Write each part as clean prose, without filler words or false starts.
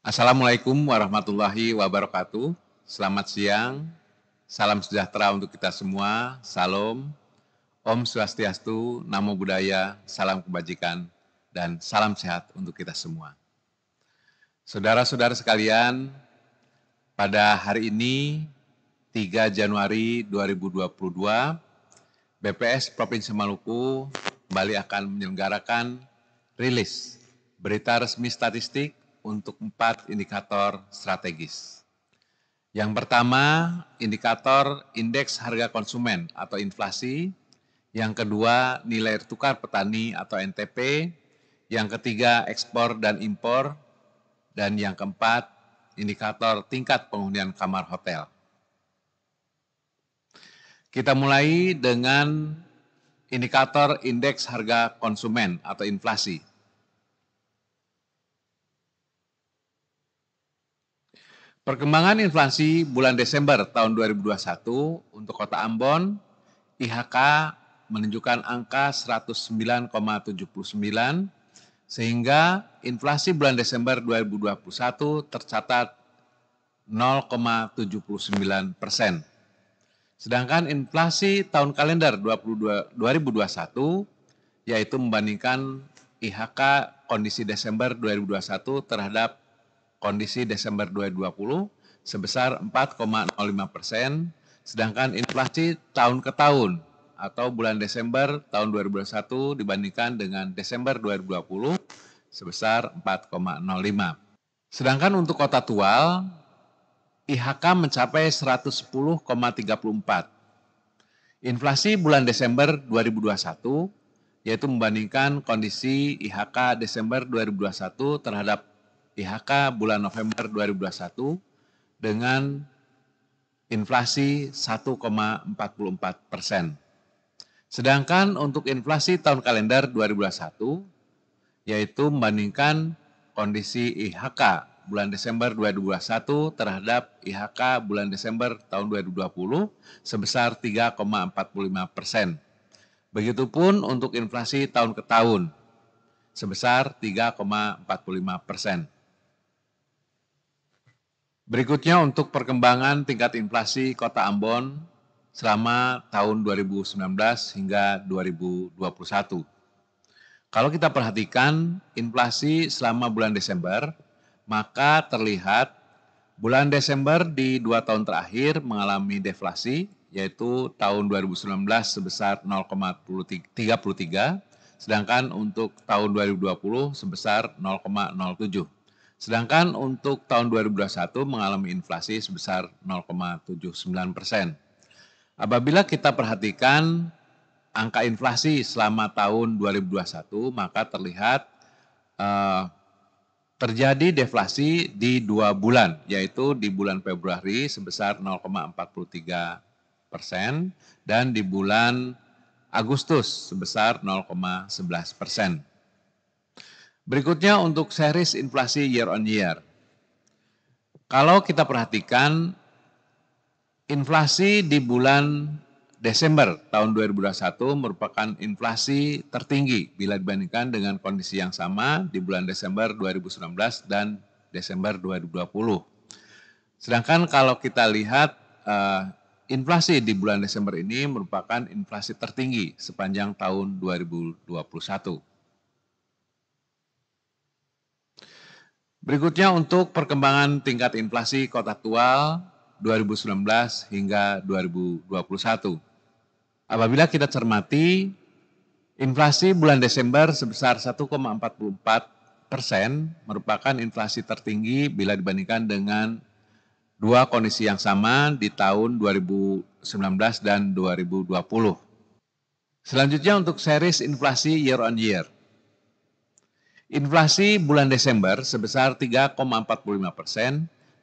Assalamualaikum warahmatullahi wabarakatuh. Selamat siang, salam sejahtera untuk kita semua, salam, Om Swastiastu, Namo Buddhaya, salam kebajikan, dan salam sehat untuk kita semua. Saudara-saudara sekalian, pada hari ini 3 Januari 2022, BPS Provinsi Maluku kembali akan menyelenggarakan rilis berita resmi statistik untuk 4 indikator strategis. Yang pertama, indikator indeks harga konsumen atau inflasi. Yang kedua, nilai tukar petani atau NTP. Yang ketiga, ekspor dan impor. Dan yang keempat, indikator tingkat penghunian kamar hotel. Kita mulai dengan indikator indeks harga konsumen atau inflasi. Perkembangan inflasi bulan Desember tahun 2021 untuk Kota Ambon, IHK menunjukkan angka 109,79, sehingga inflasi bulan Desember 2021 tercatat 0,79%. Sedangkan inflasi tahun kalender 2021 yaitu membandingkan IHK kondisi Desember 2021 terhadap kondisi Desember 2020 sebesar 4,05%, sedangkan inflasi tahun ke tahun atau bulan Desember tahun 2021 dibandingkan dengan Desember 2020 sebesar 4,05. Sedangkan untuk Kota Tual, IHK mencapai 110,34. Inflasi bulan Desember 2021 yaitu membandingkan kondisi IHK Desember 2021 terhadap IHK bulan November 2021 dengan inflasi 1,44%. Sedangkan untuk inflasi tahun kalender 2021 yaitu membandingkan kondisi IHK bulan Desember 2021 terhadap IHK bulan Desember tahun 2020 sebesar 3,45%. Begitupun untuk inflasi tahun ke tahun sebesar 3,45%. Berikutnya untuk perkembangan tingkat inflasi Kota Ambon selama tahun 2019 hingga 2021. Kalau kita perhatikan inflasi selama bulan Desember, maka terlihat bulan Desember di 2 tahun terakhir mengalami deflasi, yaitu tahun 2019 sebesar 0,33, sedangkan untuk tahun 2020 sebesar 0,07. Sedangkan untuk tahun 2021 mengalami inflasi sebesar 0,79%. Apabila kita perhatikan angka inflasi selama tahun 2021, maka terlihat terjadi deflasi di 2 bulan, yaitu di bulan Februari sebesar 0,43% dan di bulan Agustus sebesar 0,11%. Berikutnya untuk series inflasi year on year. Kalau kita perhatikan inflasi di bulan Desember tahun 2021 merupakan inflasi tertinggi bila dibandingkan dengan kondisi yang sama di bulan Desember 2019 dan Desember 2020. Sedangkan kalau kita lihat inflasi di bulan Desember ini merupakan inflasi tertinggi sepanjang tahun 2021. Berikutnya untuk perkembangan tingkat inflasi Kota Tual 2019 hingga 2021. Apabila kita cermati, inflasi bulan Desember sebesar 1,44% merupakan inflasi tertinggi bila dibandingkan dengan 2 kondisi yang sama di tahun 2019 dan 2020. Selanjutnya untuk series inflasi year on year. Inflasi bulan Desember sebesar 3,45%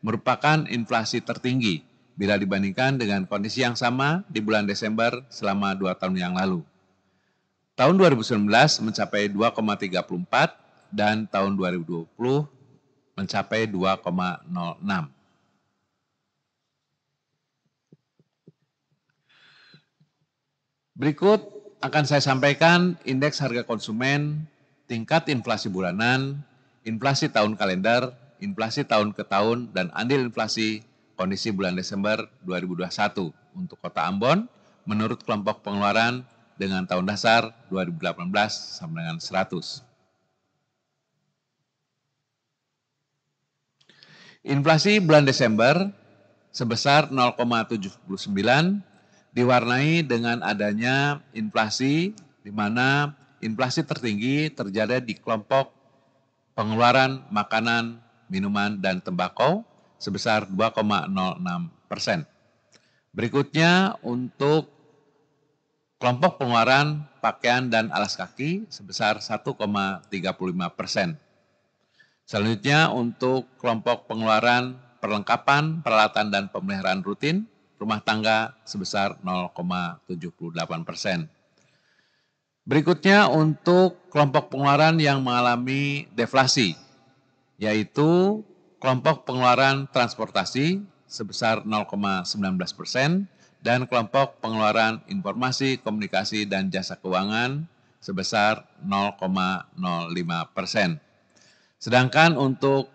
merupakan inflasi tertinggi bila dibandingkan dengan kondisi yang sama di bulan Desember selama 2 tahun yang lalu. Tahun 2019 mencapai 2,34 dan tahun 2020 mencapai 2,06. Berikut akan saya sampaikan indeks harga konsumen, tingkat inflasi bulanan, inflasi tahun kalender, inflasi tahun ke tahun dan andil inflasi kondisi bulan Desember 2021 untuk Kota Ambon menurut kelompok pengeluaran dengan tahun dasar 2018 sama dengan 100. Inflasi bulan Desember sebesar 0,79 diwarnai dengan adanya inflasi di mana inflasi tertinggi terjadi di kelompok pengeluaran makanan, minuman, dan tembakau sebesar 2,06%. Berikutnya untuk kelompok pengeluaran pakaian dan alas kaki sebesar 1,35%. Selanjutnya untuk kelompok pengeluaran perlengkapan, peralatan, dan pemeliharaan rutin rumah tangga sebesar 0,78%. Berikutnya untuk kelompok pengeluaran yang mengalami deflasi, yaitu kelompok pengeluaran transportasi sebesar 0,19% dan kelompok pengeluaran informasi, komunikasi, dan jasa keuangan sebesar 0,05%. Sedangkan untuk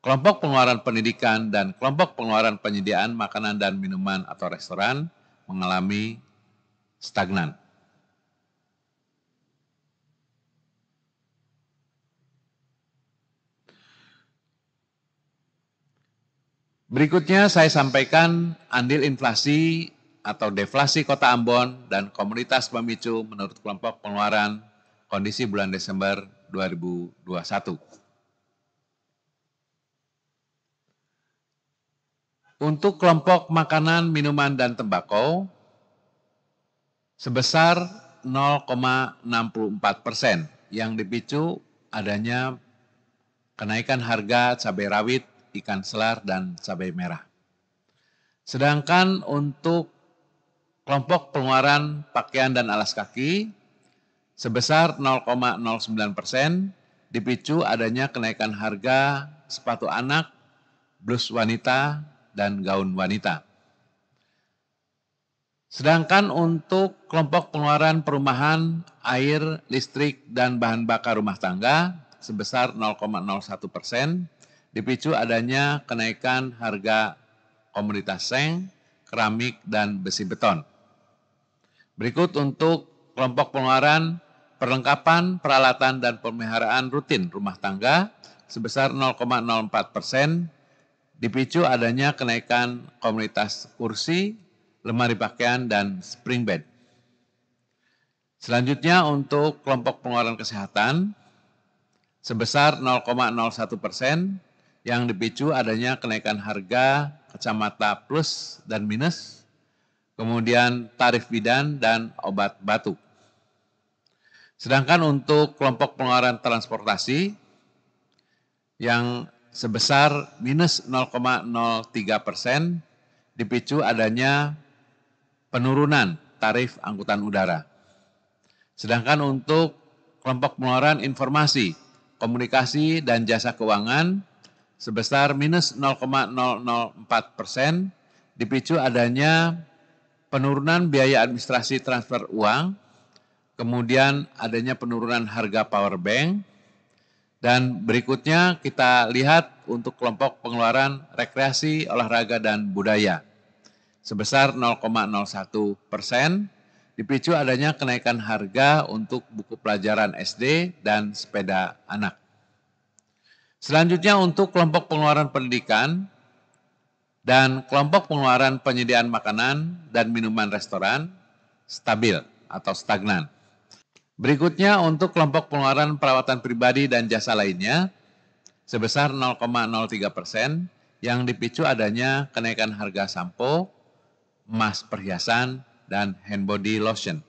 kelompok pengeluaran pendidikan dan kelompok pengeluaran penyediaan makanan dan minuman atau restoran mengalami stagnan. Berikutnya saya sampaikan andil inflasi atau deflasi Kota Ambon dan komoditas pemicu menurut kelompok pengeluaran kondisi bulan Desember 2021. Untuk kelompok makanan, minuman, dan tembakau sebesar 0,64% yang dipicu adanya kenaikan harga cabai rawit, ikan selar, dan cabai merah. Sedangkan untuk kelompok pengeluaran pakaian dan alas kaki sebesar 0,09% dipicu adanya kenaikan harga sepatu anak, blus wanita, dan gaun wanita. Sedangkan untuk kelompok pengeluaran perumahan, air, listrik, dan bahan bakar rumah tangga sebesar 0,01%, dipicu adanya kenaikan harga komoditas seng, keramik, dan besi beton. Berikut untuk kelompok pengeluaran perlengkapan, peralatan, dan pemeliharaan rutin rumah tangga sebesar 0,04%, dipicu adanya kenaikan komoditas kursi, lemari pakaian, dan spring bed. Selanjutnya untuk kelompok pengeluaran kesehatan sebesar 0,01%, yang dipicu adanya kenaikan harga kacamata plus dan minus, kemudian tarif bidan dan obat batuk. Sedangkan untuk kelompok pengeluaran transportasi yang sebesar minus 0,03%, dipicu adanya penurunan tarif angkutan udara. Sedangkan untuk kelompok pengeluaran informasi, komunikasi, dan jasa keuangan sebesar minus 0,004%, dipicu adanya penurunan biaya administrasi transfer uang, kemudian adanya penurunan harga power bank, dan berikutnya kita lihat untuk kelompok pengeluaran rekreasi, olahraga, dan budaya sebesar 0,01%, dipicu adanya kenaikan harga untuk buku pelajaran SD dan sepeda anak. Selanjutnya untuk kelompok pengeluaran pendidikan dan kelompok pengeluaran penyediaan makanan dan minuman restoran stabil atau stagnan. Berikutnya untuk kelompok pengeluaran perawatan pribadi dan jasa lainnya sebesar 0,03% yang dipicu adanya kenaikan harga sampo, emas perhiasan, dan hand body lotion.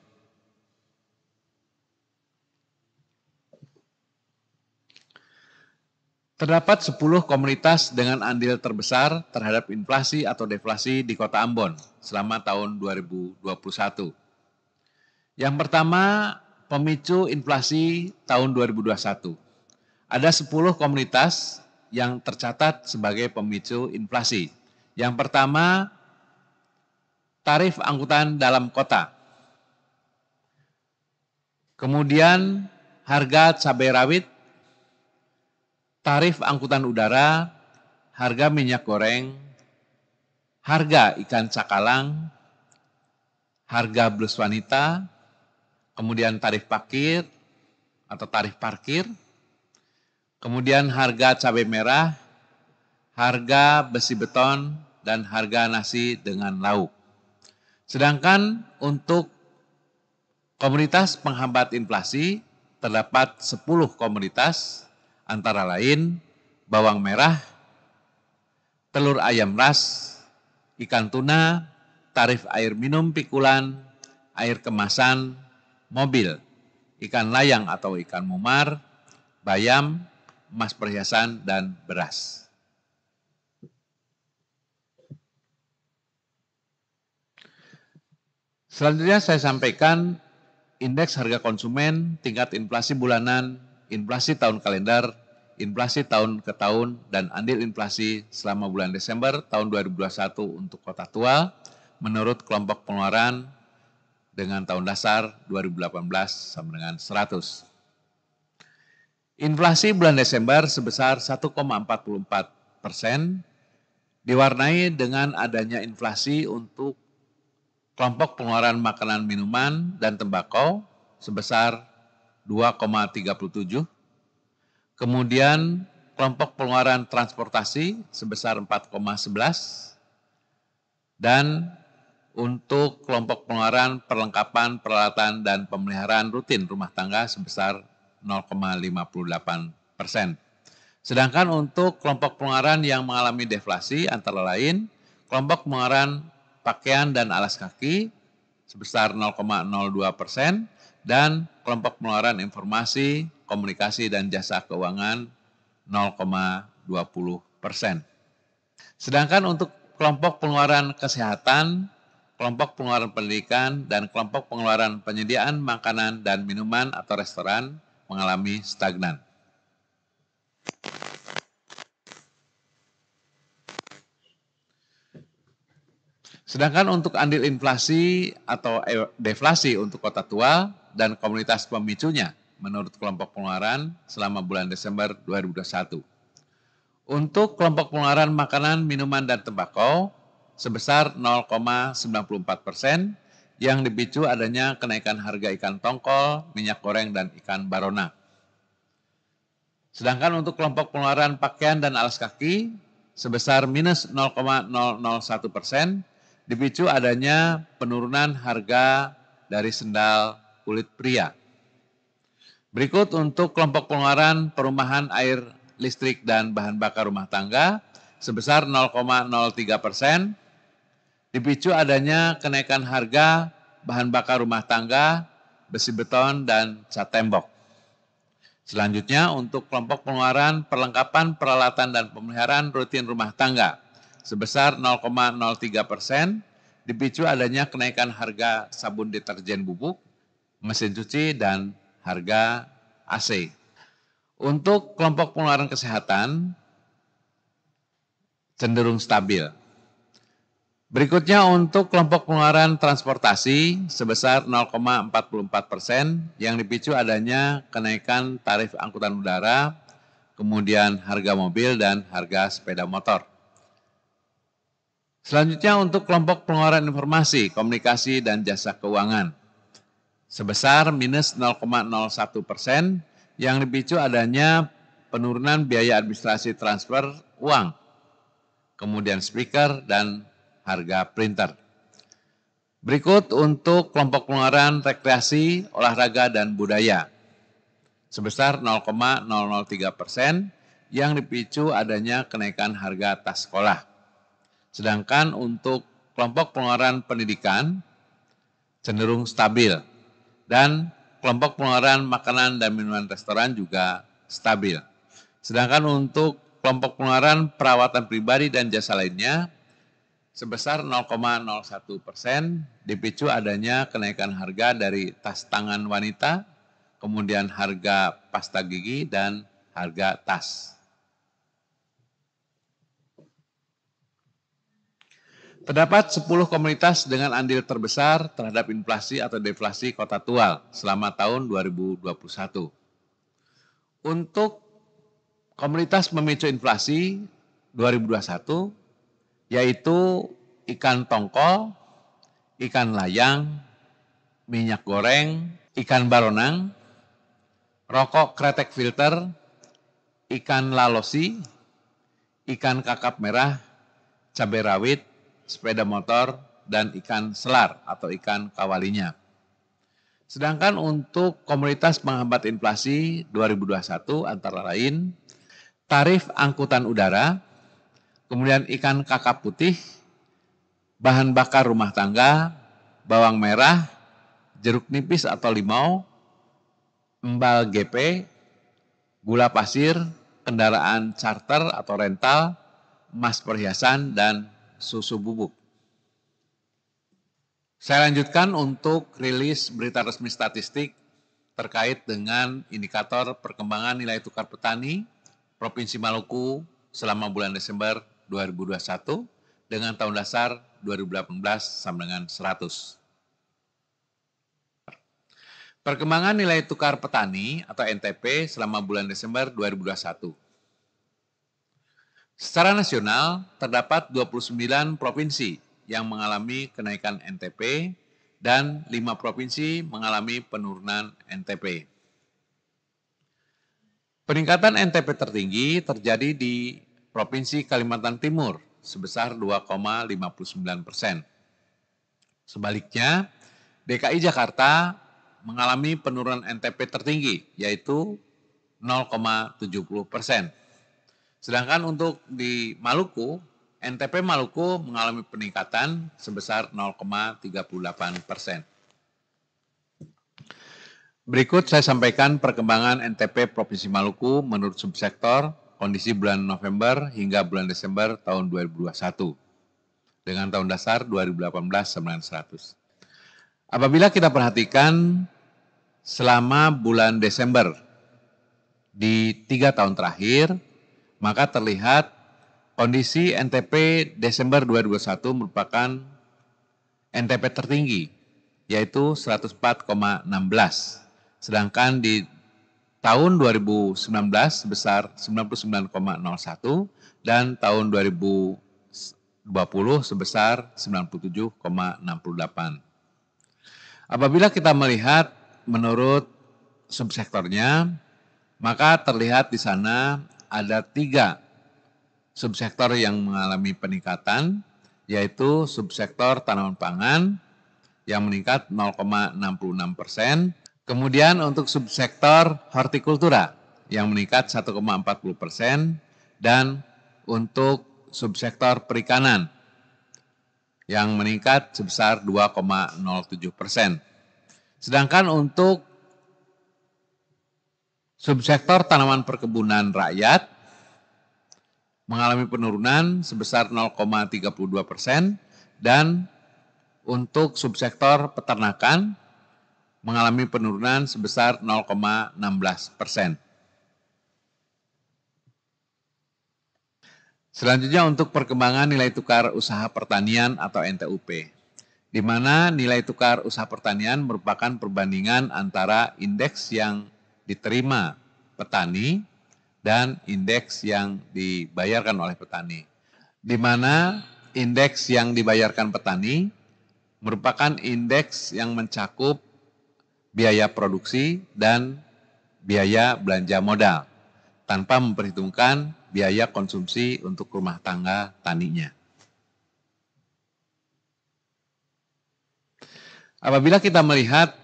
Terdapat 10 komunitas dengan andil terbesar terhadap inflasi atau deflasi di Kota Ambon selama tahun 2021. Yang pertama, pemicu inflasi tahun 2021. Ada 10 komunitas yang tercatat sebagai pemicu inflasi. Yang pertama, tarif angkutan dalam kota. Kemudian harga cabai rawit, tarif angkutan udara, harga minyak goreng, harga ikan cakalang, harga blus wanita, kemudian tarif parkir atau tarif parkir, kemudian harga cabai merah, harga besi beton, dan harga nasi dengan lauk. Sedangkan untuk komoditas penghambat inflasi terdapat 10 komoditas antara lain bawang merah, telur ayam ras, ikan tuna, tarif air minum pikulan, air kemasan, mobil, ikan layang atau ikan mumar, bayam, emas perhiasan, dan beras. Selanjutnya saya sampaikan indeks harga konsumen, tingkat inflasi bulanan, inflasi tahun kalender, inflasi tahun ke tahun, dan andil inflasi selama bulan Desember tahun 2021 untuk Kota Tua menurut kelompok pengeluaran dengan tahun dasar 2018 sama dengan 100. Inflasi bulan Desember sebesar 1,44%, diwarnai dengan adanya inflasi untuk kelompok pengeluaran makanan, minuman, dan tembakau sebesar 2,37. Kemudian kelompok pengeluaran transportasi sebesar 4,11. Dan untuk kelompok pengeluaran perlengkapan, peralatan, dan pemeliharaan rutin rumah tangga sebesar 0,58%. Sedangkan untuk kelompok pengeluaran yang mengalami deflasi antara lain kelompok pengeluaran pakaian dan alas kaki sebesar 0,02% dan kelompok pengeluaran informasi, komunikasi, dan jasa keuangan 0,20%. Sedangkan untuk kelompok pengeluaran kesehatan, kelompok pengeluaran pendidikan, dan kelompok pengeluaran penyediaan makanan dan minuman atau restoran mengalami stagnan. Sedangkan untuk andil inflasi atau deflasi untuk Kota Tua dan komunitas pemicunya menurut kelompok pengeluaran selama bulan Desember 2021. Untuk kelompok pengeluaran makanan, minuman, dan tembakau sebesar 0,94% yang dipicu adanya kenaikan harga ikan tongkol, minyak goreng, dan ikan barona. Sedangkan untuk kelompok pengeluaran pakaian dan alas kaki sebesar minus 0,001%, dipicu adanya penurunan harga dari sendal kulit pria. Berikut untuk kelompok pengeluaran perumahan, air, listrik, dan bahan bakar rumah tangga sebesar 0,03%, dipicu adanya kenaikan harga bahan bakar rumah tangga, besi beton, dan cat tembok. Selanjutnya untuk kelompok pengeluaran perlengkapan, peralatan, dan pemeliharaan rutin rumah tangga sebesar 0,03%, dipicu adanya kenaikan harga sabun deterjen bubuk, mesin cuci, dan harga AC. Untuk kelompok pengeluaran kesehatan cenderung stabil. Berikutnya untuk kelompok pengeluaran transportasi sebesar 0,44% yang dipicu adanya kenaikan tarif angkutan udara, kemudian harga mobil, dan harga sepeda motor. Selanjutnya untuk kelompok pengeluaran informasi, komunikasi, dan jasa keuangan sebesar minus 0,01% yang dipicu adanya penurunan biaya administrasi transfer uang, kemudian speaker, dan harga printer. Berikut untuk kelompok pengeluaran rekreasi, olahraga, dan budaya sebesar 0,003% yang dipicu adanya kenaikan harga tas sekolah. Sedangkan untuk kelompok pengeluaran pendidikan cenderung stabil dan kelompok pengeluaran makanan dan minuman restoran juga stabil. Sedangkan untuk kelompok pengeluaran perawatan pribadi dan jasa lainnya sebesar 0,01% dipicu adanya kenaikan harga dari tas tangan wanita, kemudian harga pasta gigi, dan harga tas. Terdapat 10 komunitas dengan andil terbesar terhadap inflasi atau deflasi Kota Tua selama tahun 2021. Untuk Komoditas memicu inflasi 2021 yaitu ikan tongkol, ikan layang, minyak goreng, ikan baronang, rokok kretek filter, ikan lalosi, ikan kakap merah, cabai rawit, sepeda motor, dan ikan selar atau ikan kawalinya. Sedangkan untuk komoditas penghambat inflasi 2021 antara lain tarif angkutan udara, kemudian ikan kakap putih, bahan bakar rumah tangga, bawang merah, jeruk nipis atau limau, embal GP, gula pasir, kendaraan charter atau rental, emas perhiasan, dan susu bubuk. Saya lanjutkan untuk rilis berita resmi statistik terkait dengan indikator perkembangan nilai tukar petani Provinsi Maluku selama bulan Desember 2021 dengan tahun dasar 2018 sama dengan 100. Perkembangan nilai tukar petani atau NTP selama bulan Desember 2021. Secara nasional, terdapat 29 provinsi yang mengalami kenaikan NTP dan 5 provinsi mengalami penurunan NTP. Peningkatan NTP tertinggi terjadi di Provinsi Kalimantan Timur sebesar 2,59%. Sebaliknya, DKI Jakarta mengalami penurunan NTP tertinggi yaitu 0,70%. Sedangkan untuk di Maluku, NTP Maluku mengalami peningkatan sebesar 0,38%. Berikut saya sampaikan perkembangan NTP Provinsi Maluku menurut subsektor kondisi bulan November hingga bulan Desember tahun 2021 dengan tahun dasar 2018 sama dengan 100. Apabila kita perhatikan selama bulan Desember di 3 tahun terakhir, maka terlihat kondisi NTP Desember 2021 merupakan NTP tertinggi, yaitu 104,16. Sedangkan di tahun 2019 sebesar 99,01 dan tahun 2020 sebesar 97,68. Apabila kita melihat menurut subsektornya, maka terlihat di sana ada 3 subsektor yang mengalami peningkatan, yaitu subsektor tanaman pangan yang meningkat 0,66%, kemudian untuk subsektor hortikultura yang meningkat 1,40%, dan untuk subsektor perikanan yang meningkat sebesar 2,07%. Sedangkan untuk subsektor tanaman perkebunan rakyat mengalami penurunan sebesar 0,32% dan untuk subsektor peternakan mengalami penurunan sebesar 0,16%. Selanjutnya untuk perkembangan nilai tukar usaha pertanian atau NTUP, di mana nilai tukar usaha pertanian merupakan perbandingan antara indeks yang diterima petani dan indeks yang dibayarkan oleh petani. Di mana indeks yang dibayarkan petani merupakan indeks yang mencakup biaya produksi dan biaya belanja modal, tanpa memperhitungkan biaya konsumsi untuk rumah tangga taninya. Apabila kita melihat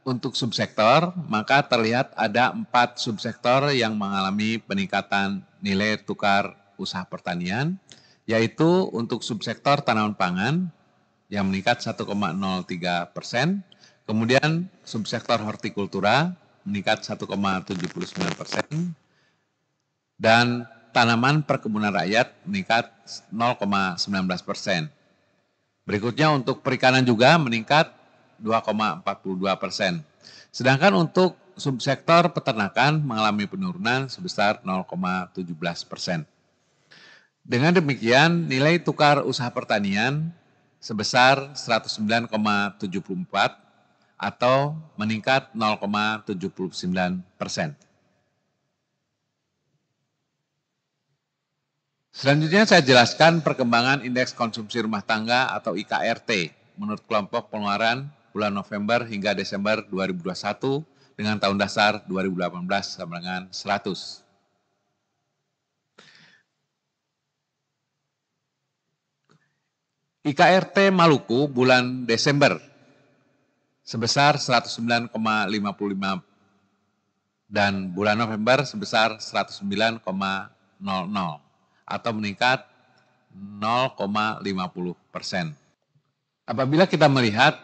untuk subsektor, maka terlihat ada 4 subsektor yang mengalami peningkatan nilai tukar usaha pertanian, yaitu untuk subsektor tanaman pangan yang meningkat 1,03%, kemudian subsektor hortikultura meningkat 1,79%, dan tanaman perkebunan rakyat meningkat 0,19%. Berikutnya untuk perikanan juga meningkat 2,42%. Sedangkan untuk subsektor peternakan mengalami penurunan sebesar 0,17%. Dengan demikian, nilai tukar usaha pertanian sebesar 109,74 atau meningkat 0,79%. Selanjutnya saya jelaskan perkembangan Indeks Konsumsi Rumah Tangga atau IKRT menurut kelompok pengeluaran bulan November hingga Desember 2021 dengan tahun dasar 2018 sama dengan 100. IKRT Maluku bulan Desember sebesar 109,55 dan bulan November sebesar 109,00 atau meningkat 0,50%. Apabila kita melihat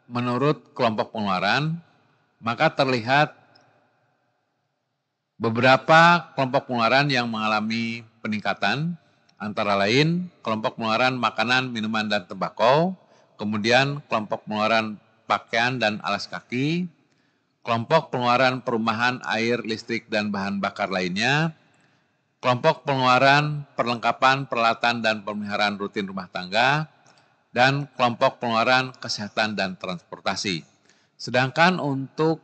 menurut kelompok pengeluaran, maka terlihat beberapa kelompok pengeluaran yang mengalami peningkatan, antara lain kelompok pengeluaran makanan, minuman, dan tembakau, kemudian kelompok pengeluaran pakaian dan alas kaki, kelompok pengeluaran perumahan, air, listrik, dan bahan bakar lainnya, kelompok pengeluaran perlengkapan, peralatan, dan pemeliharaan rutin rumah tangga, dan kelompok pengeluaran kesehatan dan transportasi. Sedangkan untuk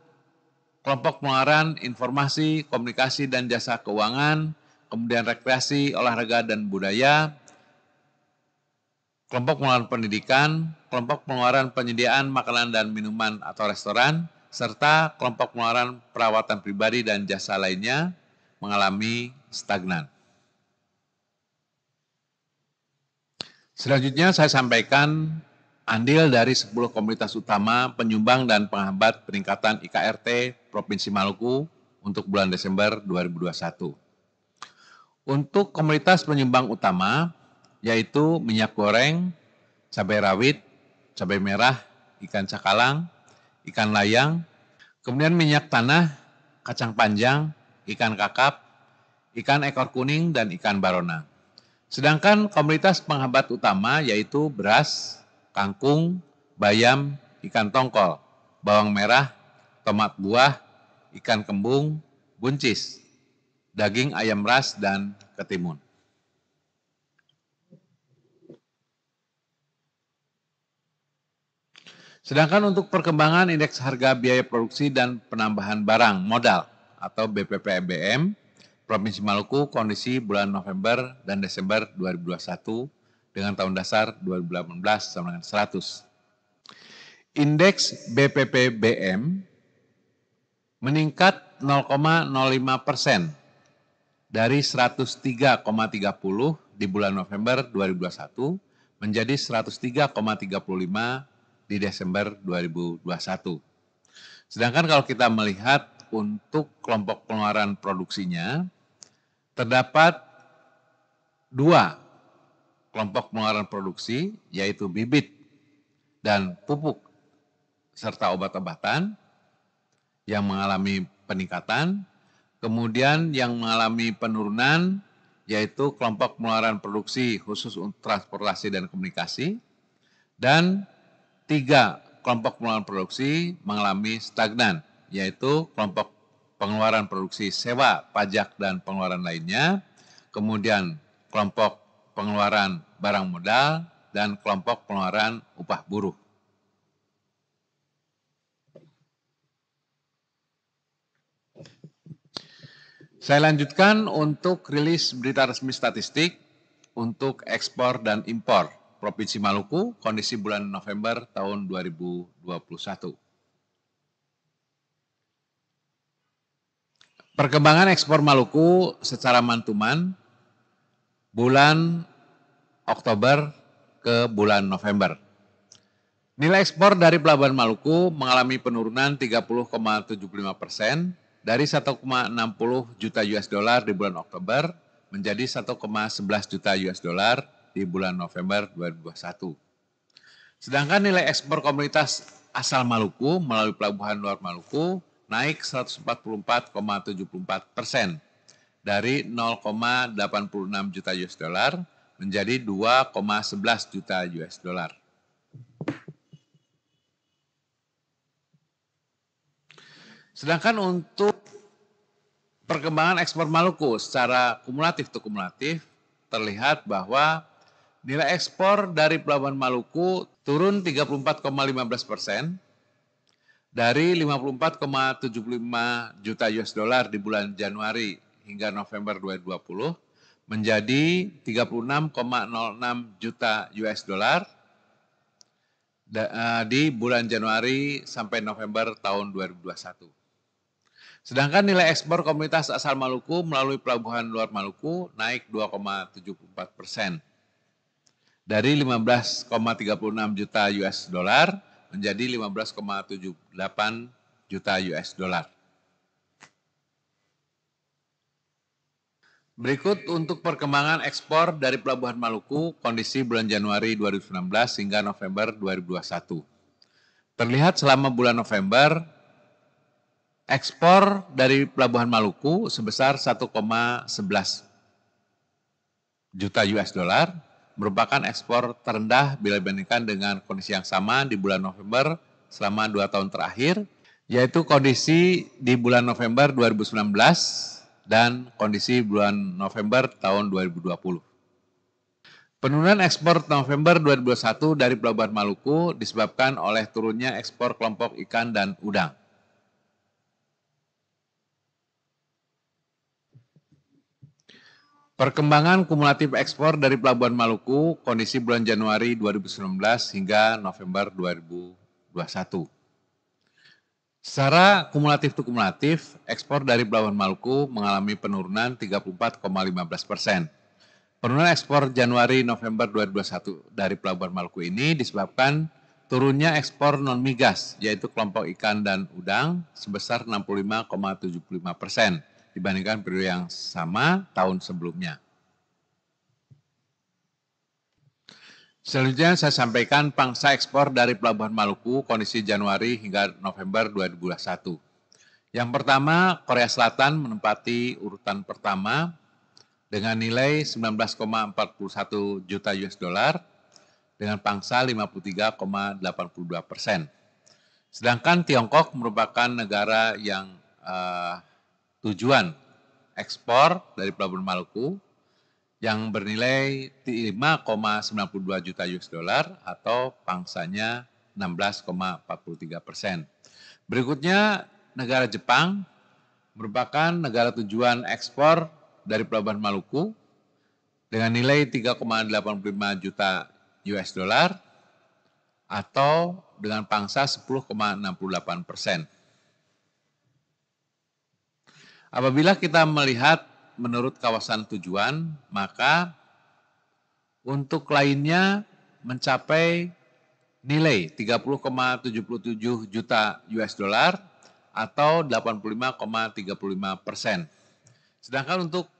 kelompok pengeluaran informasi, komunikasi, dan jasa keuangan, kemudian rekreasi, olahraga, dan budaya, kelompok pengeluaran pendidikan, kelompok pengeluaran penyediaan makanan dan minuman atau restoran, serta kelompok pengeluaran perawatan pribadi dan jasa lainnya mengalami stagnan. Selanjutnya saya sampaikan andil dari 10 komunitas utama penyumbang dan penghambat peningkatan IKRT Provinsi Maluku untuk bulan Desember 2021. Untuk komunitas penyumbang utama yaitu minyak goreng, cabai rawit, cabai merah, ikan cakalang, ikan layang, kemudian minyak tanah, kacang panjang, ikan kakap, ikan ekor kuning, dan ikan barona. Sedangkan komoditas penghambat utama yaitu beras, kangkung, bayam, ikan tongkol, bawang merah, tomat buah, ikan kembung, buncis, daging ayam ras, dan ketimun. Sedangkan untuk perkembangan indeks harga biaya produksi dan penambahan barang modal atau BPPBM, Provinsi Maluku kondisi bulan November dan Desember 2021 dengan tahun dasar 2018 sama dengan 100. Indeks BPPBM meningkat 0,05% dari 103,30 di bulan November 2021 menjadi 103,35 di Desember 2021. Sedangkan kalau kita melihat untuk kelompok pengeluaran produksinya, terdapat 2 kelompok pengeluaran produksi, yaitu bibit dan pupuk serta obat-obatan yang mengalami peningkatan. Kemudian yang mengalami penurunan yaitu kelompok pengeluaran produksi khusus untuk transportasi dan komunikasi. Dan 3 kelompok pengeluaran produksi mengalami stagnan, yaitu kelompok pengeluaran produksi sewa, pajak, dan pengeluaran lainnya, kemudian kelompok pengeluaran barang modal, dan kelompok pengeluaran upah buruh. Saya lanjutkan untuk rilis berita resmi statistik untuk ekspor dan impor Provinsi Maluku kondisi bulan November tahun 2021. Perkembangan ekspor Maluku secara mantuman bulan Oktober ke bulan November. Nilai ekspor dari Pelabuhan Maluku mengalami penurunan 30,75% dari 1,60 juta US dollar di bulan Oktober menjadi 1,11 juta US dollar di bulan November 2021. Sedangkan nilai ekspor komoditas asal Maluku melalui Pelabuhan Luar Maluku naik 144,74% dari 0,86 juta US dollar menjadi 2,11 juta US dollar. Sedangkan untuk perkembangan ekspor Maluku secara kumulatif to kumulatif terlihat bahwa nilai ekspor dari Pelabuhan Maluku turun 34,15% dari 54,75 juta US dollar di bulan Januari hingga November 2020 menjadi 36,06 juta US dollar di bulan Januari sampai November tahun 2021. Sedangkan nilai ekspor komoditas asal Maluku melalui pelabuhan luar Maluku naik 2,74% dari 15,36 juta US dollar menjadi 15,78 juta US dollar. Berikut untuk perkembangan ekspor dari Pelabuhan Maluku kondisi bulan Januari 2019 hingga November 2021. Terlihat selama bulan November, ekspor dari Pelabuhan Maluku sebesar 1,11 juta US dollar, merupakan ekspor terendah bila dibandingkan dengan kondisi yang sama di bulan November selama 2 tahun terakhir, yaitu kondisi di bulan November 2019 dan kondisi bulan November tahun 2020. Penurunan ekspor November 2021 dari Pelabuhan Maluku disebabkan oleh turunnya ekspor kelompok ikan dan udang. Perkembangan kumulatif ekspor dari Pelabuhan Maluku kondisi bulan Januari 2019 hingga November 2021. Secara kumulatif to kumulatif, ekspor dari Pelabuhan Maluku mengalami penurunan 34,15%. Penurunan ekspor Januari-November 2021 dari Pelabuhan Maluku ini disebabkan turunnya ekspor non-migas, yaitu kelompok ikan dan udang sebesar 65,75% dibandingkan periode yang sama tahun sebelumnya. Selanjutnya saya sampaikan pangsa ekspor dari Pelabuhan Maluku kondisi Januari hingga November 2021. Yang pertama, Korea Selatan menempati urutan pertama dengan nilai 19,41 juta US dollar dengan pangsa 53,82%. Sedangkan Tiongkok merupakan negara yang tujuan ekspor dari Pelabuhan Maluku yang bernilai 5,92 juta US dollar atau pangsanya 16,43%. Berikutnya, negara Jepang merupakan negara tujuan ekspor dari Pelabuhan Maluku dengan nilai 3,85 juta US dollar atau dengan pangsa 10,68%. Apabila kita melihat menurut kawasan tujuan, maka untuk lainnya mencapai nilai 30,77 juta US dollar atau 85,35%. Sedangkan untuk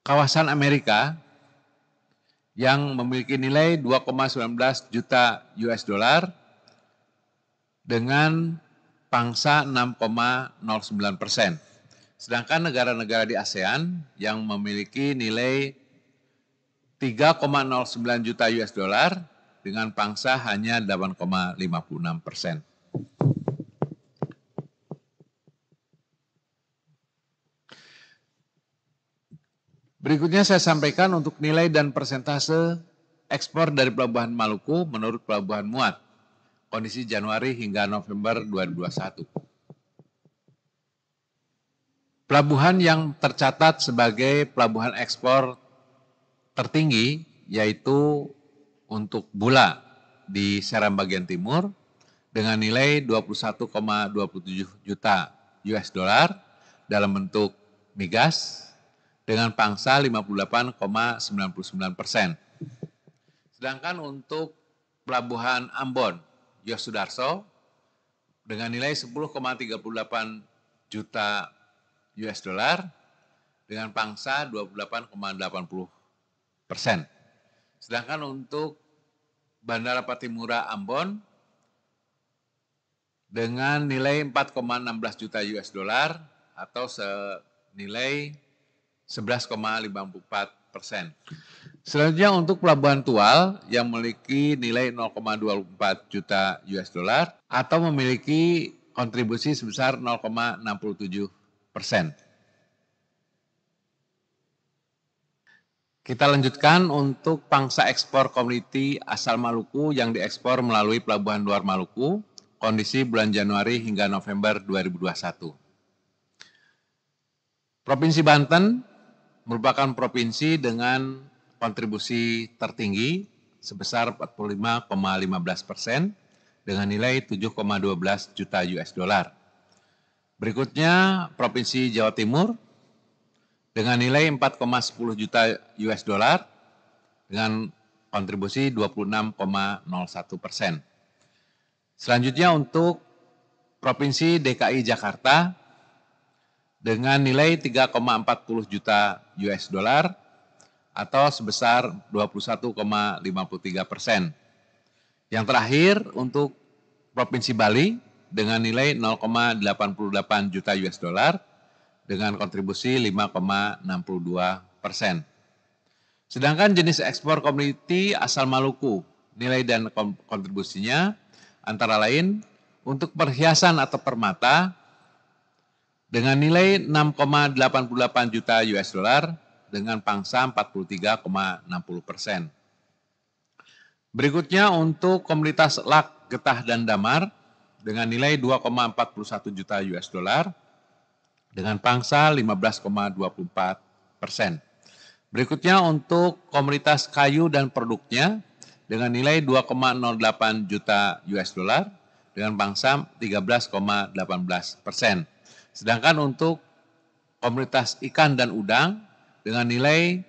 kawasan Amerika yang memiliki nilai 2,19 juta US dollar dengan pangsa 6,09%. Sedangkan negara-negara di ASEAN yang memiliki nilai 3,09 juta US dollar dengan pangsa hanya 8,56%. Berikutnya saya sampaikan untuk nilai dan persentase ekspor dari Pelabuhan Maluku menurut Pelabuhan Muat, kondisi Januari hingga November 2021. Pelabuhan yang tercatat sebagai pelabuhan ekspor tertinggi yaitu untuk Bula di Seram bagian timur dengan nilai 21,27 juta US dollar dalam bentuk migas dengan pangsa 58,99%. Sedangkan untuk Pelabuhan Ambon Yosudarso dengan nilai 10,38 juta US dollar dengan pangsa 28,80%. Sedangkan untuk Bandara Patimura Ambon dengan nilai 4,16 juta US dollar atau senilai 11,54%. Selanjutnya untuk Pelabuhan Tual yang memiliki nilai 0,24 juta US dollar atau memiliki kontribusi sebesar 0,67%. Kita lanjutkan untuk pangsa ekspor komoditi asal Maluku yang diekspor melalui Pelabuhan Luar Maluku, kondisi bulan Januari hingga November 2021. Provinsi Banten merupakan provinsi dengan kontribusi tertinggi sebesar 45,15% dengan nilai 7,12 juta US dollar. Berikutnya Provinsi Jawa Timur dengan nilai 4,10 juta US dollar dengan kontribusi 26,01%. Selanjutnya untuk Provinsi DKI Jakarta dengan nilai 3,40 juta US dollar atau sebesar 21,53%. Yang terakhir untuk Provinsi Bali dengan nilai 0,88 juta US dollar dengan kontribusi 5,62%. Sedangkan jenis ekspor komoditi asal Maluku, nilai dan kontribusinya antara lain untuk perhiasan atau permata dengan nilai 6,88 juta US dollar dengan pangsa 43,60%. Berikutnya untuk komoditas lak, getah, dan damar dengan nilai 2,41 juta US dollar dengan pangsa 15,24%. Berikutnya untuk komoditas kayu dan produknya dengan nilai 2,08 juta US dollar dengan pangsa 13,18%. Sedangkan untuk komoditas ikan dan udang dengan nilai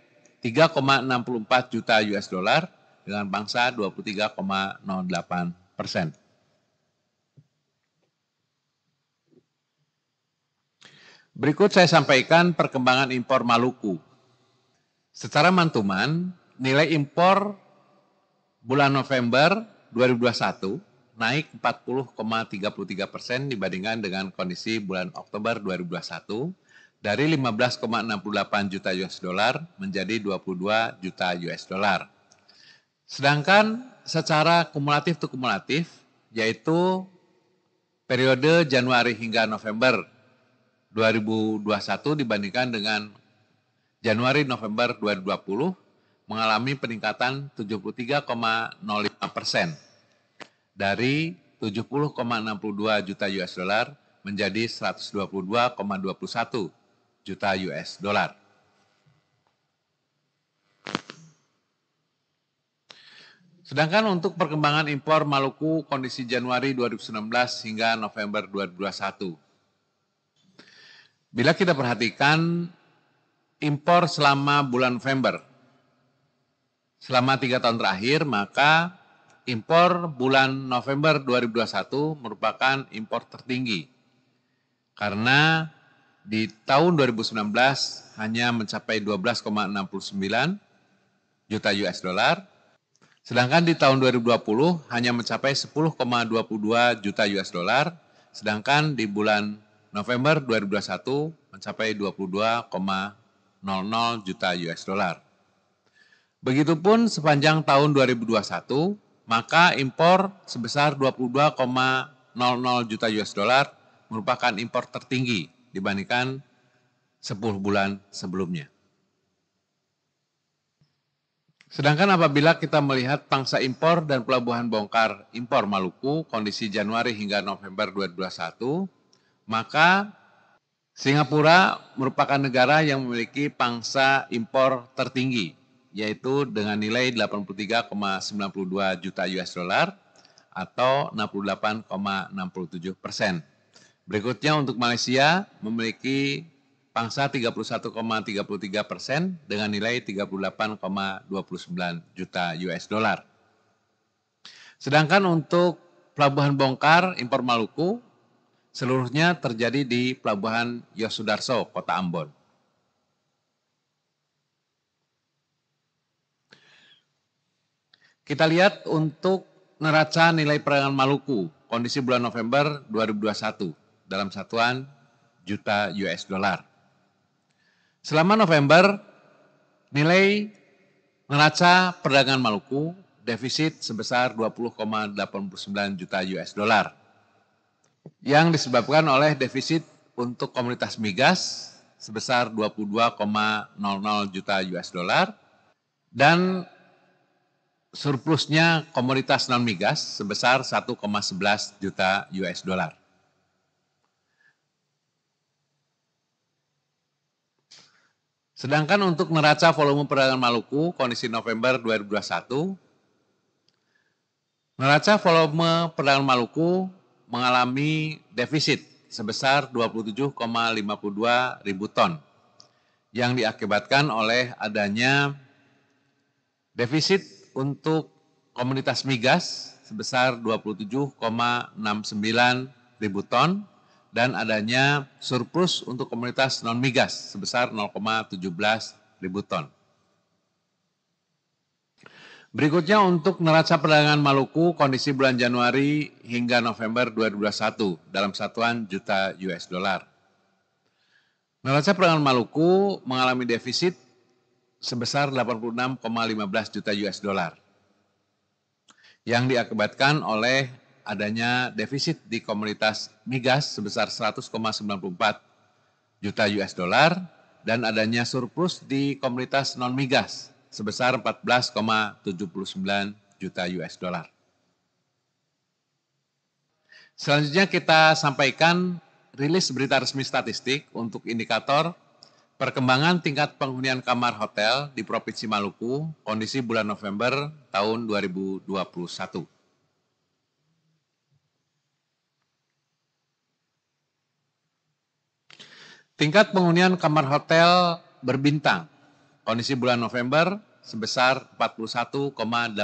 3,64 juta US dollar dengan pangsa 23,08%. Berikut saya sampaikan perkembangan impor Maluku. Secara mantuman, nilai impor bulan November 2021 naik 40,33% dibandingkan dengan kondisi bulan Oktober 2021 dari 15,68 juta US dollar menjadi 22 juta US dollar. Sedangkan secara kumulatif to kumulatif, yaitu periode Januari hingga November 2021 dibandingkan dengan Januari-November 2020 mengalami peningkatan 73,05% dari 70,62 juta US dollar menjadi 122,21 juta US dollar. Sedangkan untuk perkembangan impor Maluku kondisi Januari 2019 hingga November 2021. Bila kita perhatikan impor selama bulan November, selama 3 tahun terakhir, maka impor bulan November 2021 merupakan impor tertinggi. Karena di tahun 2019 hanya mencapai 12,69 juta US dollar, sedangkan di tahun 2020 hanya mencapai 10,22 juta US dollar, sedangkan di bulan November 2021 mencapai 22,00 juta US dollar. Begitupun sepanjang tahun 2021, maka impor sebesar 22,00 juta US dollar merupakan impor tertinggi dibandingkan 10 bulan sebelumnya. Sedangkan apabila kita melihat pangsa impor dan pelabuhan bongkar impor Maluku kondisi Januari hingga November 2021, maka Singapura merupakan negara yang memiliki pangsa impor tertinggi, yaitu dengan nilai 83,92 juta US dollar atau 68,67%. Berikutnya untuk Malaysia memiliki pangsa 31,33% dengan nilai 38,29 juta US dollar. Sedangkan untuk pelabuhan bongkar impor Maluku seluruhnya terjadi di Pelabuhan Yosudarso, Kota Ambon. Kita lihat untuk neraca nilai perdagangan Maluku, kondisi bulan November 2021 dalam satuan juta US dollar. Selama November, nilai neraca perdagangan Maluku defisit sebesar 20,89 juta US dollar. Yang disebabkan oleh defisit untuk komoditas migas sebesar 22,00 juta US dollar dan surplusnya komoditas non migas sebesar 1,11 juta US dollar. Sedangkan untuk neraca volume perdagangan Maluku kondisi November 2021, neraca volume perdagangan Maluku mengalami defisit sebesar 27,52 ribu ton yang diakibatkan oleh adanya defisit untuk komoditas migas sebesar 27,69 ribu ton dan adanya surplus untuk komoditas non-migas sebesar 0,17 ribu ton. Berikutnya untuk neraca perdagangan Maluku kondisi bulan Januari hingga November 2021 dalam satuan juta US dollar. Neraca perdagangan Maluku mengalami defisit sebesar 86,15 juta US dollar yang diakibatkan oleh adanya defisit di komoditas migas sebesar 100,94 juta US dollar dan adanya surplus di komoditas non-migas sebesar 14,79 juta US dollar. Selanjutnya kita sampaikan rilis berita resmi statistik untuk indikator perkembangan tingkat penghunian kamar hotel di Provinsi Maluku kondisi bulan November tahun 2021. Tingkat penghunian kamar hotel berbintang kondisi bulan November sebesar 41,83%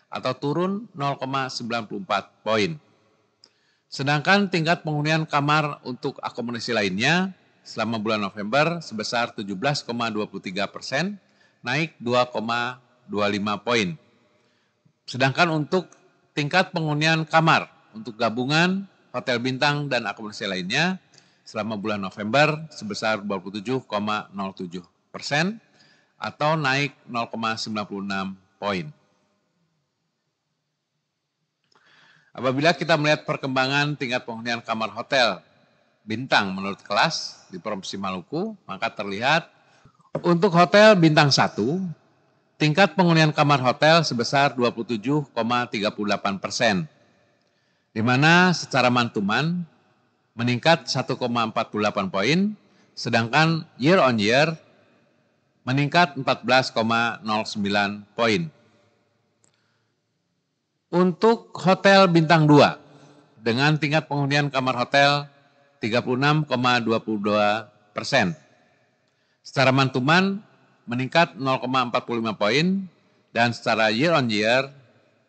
atau turun 0,94 poin. Sedangkan tingkat penghunian kamar untuk akomodasi lainnya selama bulan November sebesar 17,23%, naik 2,25 poin. Sedangkan untuk tingkat penghunian kamar untuk gabungan, hotel bintang, dan akomodasi lainnya selama bulan November sebesar 27,07% atau naik 0,96 poin. Apabila kita melihat perkembangan tingkat penghunian kamar hotel bintang menurut kelas di Provinsi Maluku, maka terlihat untuk hotel bintang 1, tingkat penghunian kamar hotel sebesar 27,38%, di mana secara mantuman meningkat 1,48 poin, sedangkan year on year meningkat 14,09 poin. Untuk hotel bintang 2 dengan tingkat penghunian kamar hotel 36,22%. Secara mantuman meningkat 0,45 poin dan secara year on year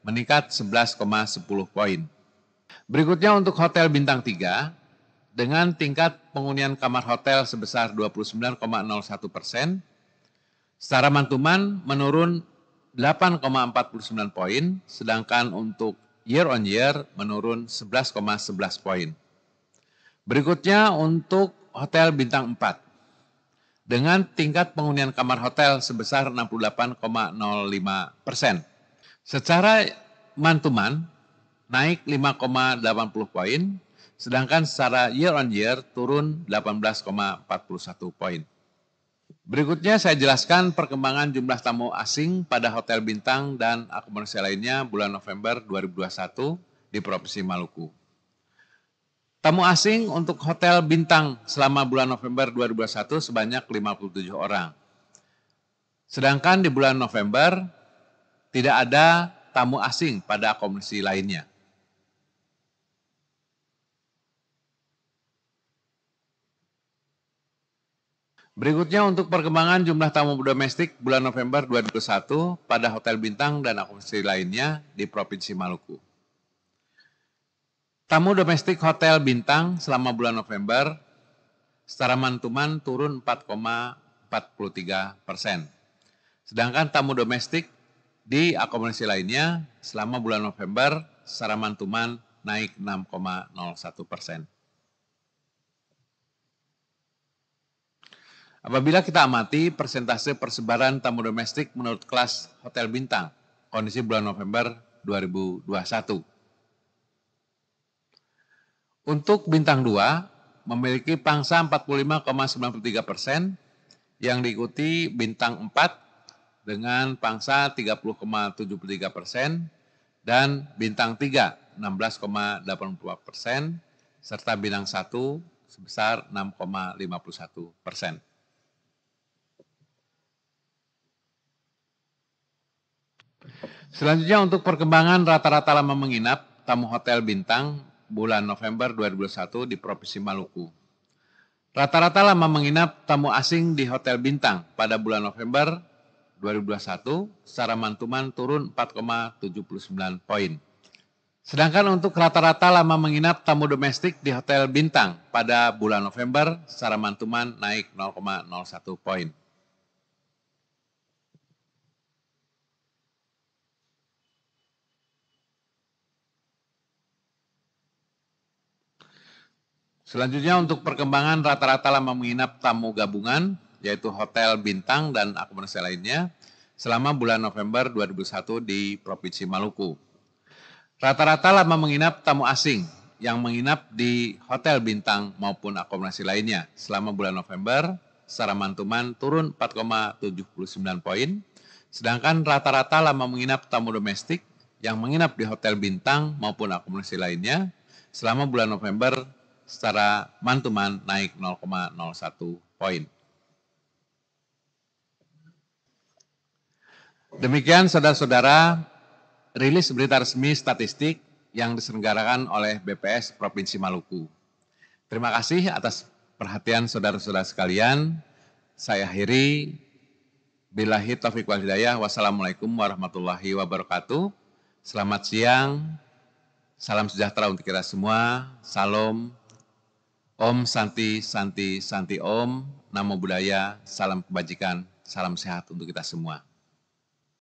meningkat 11,10 poin. Berikutnya untuk hotel bintang 3 dengan tingkat penghunian kamar hotel sebesar 29,01%, secara mantuman menurun 8,49 poin, sedangkan untuk year on year menurun 11,11 poin. Berikutnya untuk hotel bintang 4, dengan tingkat penghunian kamar hotel sebesar 68,05%. Secara mantuman naik 5,80 poin, sedangkan secara year on year turun 18,41 poin. Berikutnya saya jelaskan perkembangan jumlah tamu asing pada hotel bintang dan akomodasi lainnya bulan November 2021 di Provinsi Maluku. Tamu asing untuk hotel bintang selama bulan November 2021 sebanyak 57 orang. Sedangkan di bulan November tidak ada tamu asing pada akomodasi lainnya. Berikutnya untuk perkembangan jumlah tamu domestik bulan November 2021 pada hotel bintang dan akomodasi lainnya di Provinsi Maluku. Tamu domestik hotel bintang selama bulan November secara mantuman turun 4,43%. Sedangkan tamu domestik di akomodasi lainnya selama bulan November secara mantuman naik 6,01%. Apabila kita amati persentase persebaran tamu domestik menurut kelas hotel bintang, kondisi bulan November 2021. Untuk bintang 2 memiliki pangsa 45,93%, yang diikuti bintang 4 dengan pangsa 30,73% dan bintang 3 16,82%, serta bintang 1 sebesar 6,51%. Selanjutnya untuk perkembangan rata-rata lama menginap tamu hotel bintang bulan November 2021 di Provinsi Maluku. Rata-rata lama menginap tamu asing di hotel bintang pada bulan November 2021 secara mantuman turun 4,79 poin. Sedangkan untuk rata-rata lama menginap tamu domestik di hotel bintang pada bulan November secara mantuman naik 0,01 poin. Selanjutnya untuk perkembangan rata-rata lama menginap tamu gabungan, yaitu hotel bintang dan akomodasi lainnya, selama bulan November 2021 di Provinsi Maluku. Rata-rata lama menginap tamu asing yang menginap di hotel bintang maupun akomodasi lainnya selama bulan November secara mantuman turun 4,79 poin, sedangkan rata-rata lama menginap tamu domestik yang menginap di hotel bintang maupun akomodasi lainnya selama bulan November secara mantuman naik 0,01 poin. Demikian saudara-saudara, rilis berita resmi statistik yang diselenggarakan oleh BPS Provinsi Maluku. Terima kasih atas perhatian saudara-saudara sekalian. Saya akhiri. Billahi taufiq wal hidayah. Wassalamualaikum warahmatullahi wabarakatuh. Selamat siang. Salam sejahtera untuk kita semua. Salam. Om Santi Santi Santi Om. Namo Buddhaya. Salam kebajikan. Salam sehat untuk kita semua.